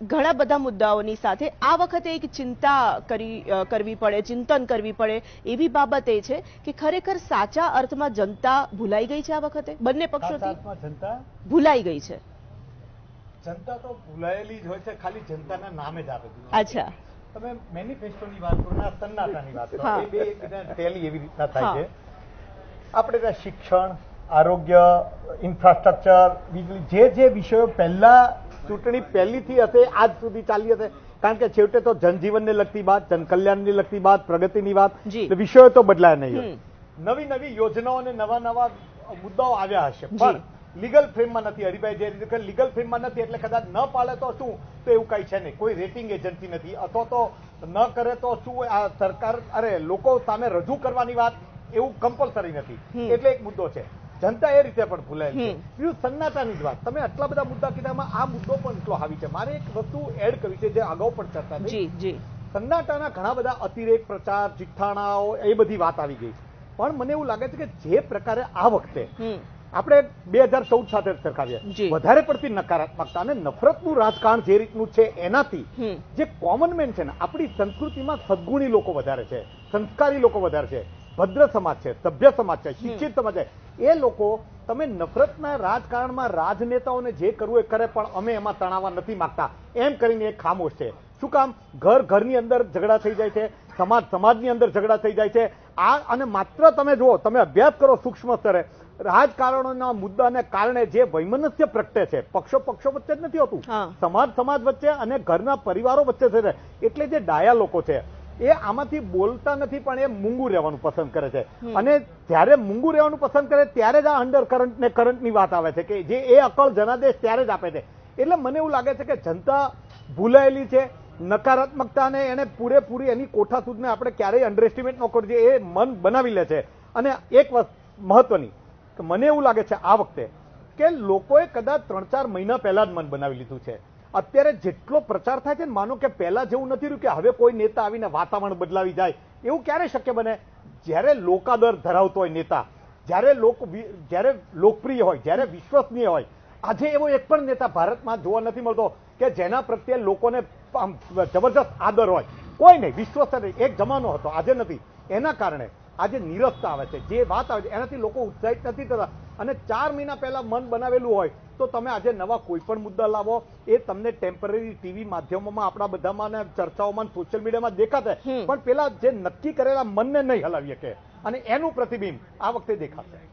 ઘણા બધા મુદ્દાઓની સાથે આ વખતે એક ચિંતા કરવી પડે, ચિંતન કરવી પડે એવી બાબત એ છે કે ખરેખર સાચા અર્થમાં જનતા ભૂલાઈ ગઈ છે. આ વખતે બંને પક્ષોથી જનતા ભૂલાઈ ગઈ છે. જનતા તો ભૂલાયેલી જ હોય છે, ખાલી જનતાના નામે જ આપે છે. અચ્છા, તમે મેનિફેસ્ટોની વાત કરો ને સન્નાટાની વાત કરો, એ બે ટેલી એવી રીતના થાય છે. આપણે ત્યાં શિક્ષણ, આરોગ્ય, ઇન્ફ્રાસ્ટ્રક્ચર, વીજળી, જે વિષયો પહેલા ચૂંટણી પહેલીથી હશે આજ સુધી ચાલી હશે, કારણ કે છેવટે તો જનજીવનને લગતી વાત, જનકલ્યાણને લગતી વાત, પ્રગતિની વાત, વિષયો તો બદલાયા નહીં હોય. નવી નવી યોજનાઓ અને નવા નવા મુદ્દાઓ આવ્યા હશે, પણ લીગલ ફ્રેમમાં નથી. હરિભાઈ જે રીતે લીગલ ફ્રેમમાં નથી એટલે કદાચ ન પાડે તો શું, તો એવું કઈ છે નહીં. કોઈ રેટિંગ એજન્સી નથી, અથવા તો ન કરે તો શું આ સરકાર લોકો સામે રજૂ કરવાની વાત એવું કમ્પલસરી નથી. એટલે એક મુદ્દો છે. જનતા એ રીતે પણ ભૂલાયેલી છે. બીજું સન્નાટાની જ વાત, તમે આટલા બધા મુદ્દા કીધામાં આ મુદ્દો પણ એટલો હાવી છે. મારે એક વસ્તુ એડ કરવી છે જે અગાઉ પણ ચર્ચા થઈ. સન્નાટાના ઘણા બધા અતિરેક, પ્રચાર, ચિઠ્ઠાણાઓ, એ બધી વાત આવી ગઈ. પણ મને એવું લાગે છે કે જે પ્રકારે આ વખતે આપણે 2014 સાથે સરખાવ્યા, વધારે પડતી નકારાત્મકતા અને નફરતનું રાજકારણ જે રીતનું છે એનાથી જે કોમન મેન છે ને, આપણી સંસ્કૃતિમાં સદગુણી લોકો વધારે છે, સંસ્કારી લોકો વધારે છે, ભદ્ર સમાજ છે, સભ્ય સમાજ છે, શિક્ષિત સમાજ છે, એ લોકો તમે નફરતના રાજકારણમાં રાજનેતાઓને જે કરવું એ કરે, પણ અમે એમાં તણાવવા નથી માંગતા એમ કરીને એક ખામોશ છે. શું કામ? ઘરની અંદર ઝઘડા થઈ જાય છે, સમાજની અંદર ઝઘડા થઈ જાય છે. અને માત્ર તમે જુઓ, તમે અભ્યાસ કરો સૂક્ષ્મ સ્તરે, રાજકારણોના મુદ્દાને કારણે જે વૈમનસ્ય પ્રગટે છે, પક્ષો વચ્ચે જ નથી હોતું, સમાજ વચ્ચે અને ઘરના પરિવારો વચ્ચે છે. એટલે જે ડાયા લોકો છે એ આમાંથી બોલતા નથી, પણ એ મૂંગું રહેવાનું પસંદ કરે છે. અને જ્યારે મૂંગું રહેવાનું પસંદ કરે ત્યારે જ આ અંડર કરંટ ને કરંટની વાત આવે છે, કે જે એ અકળ જનાદેશ ત્યારે જ આપે છે. એટલે મને એવું લાગે છે કે જનતા ભૂલાયેલી છે. નકારાત્મકતાને એને પૂરેપૂરી એની કોઠાસૂદને આપણે ક્યારેય અંડરએસ્ટિમેટ ન કરવું જોઈએ. એ મન બનાવી લે છે. અને એક વસ્તુ મહત્વની, કે મને એવું લાગે છે આ વખતે કે લોકોએ કદાચ 3-4 મહિના પહેલા જ મન બનાવી લીધું છે. અત્યારે જેટલો પ્રચાર થાય છે ને, માનો કે પહેલા જેવું નથી રહ્યું કે હવે કોઈ નેતા આવીને વાતાવરણ બદલાવી જાય. એવું ક્યારે શક્ય બને? જ્યારે લોકાદર ધરાવતો હોય નેતા, જ્યારે લોકપ્રિય હોય, જ્યારે વિશ્વસનીય હોય. આજે એવો એક પણ નેતા ભારતમાં જોવા નથી મળતો કે જેના પ્રત્યે લોકોને જબરજસ્ત આદર હોય. કોઈ નહીં, વિશ્વસનીય એક જમાનો હતો, આજે નથી. એના કારણે આજે નીરસતા આવે છે, જે વાત આવે છે એનાથી લોકો ઉત્સાહિત નથી થતા. અને 4 મહિના પહેલા મન બનાવેલું હોય તો તમે આજે નવા કોઈ પણ મુદ્દા લાવો, એ તમને ટેમ્પરરી ટીવી માધ્યમોમાં, આપણા બધામાં ચર્ચાઓમાં, સોશિયલ મીડિયામાં દેખાશે, પણ પેલા જે નક્કી કરેલા મનને નહીં હલાવી શકે, અને એનું પ્રતિબિંબ આ વખતે દેખાશે.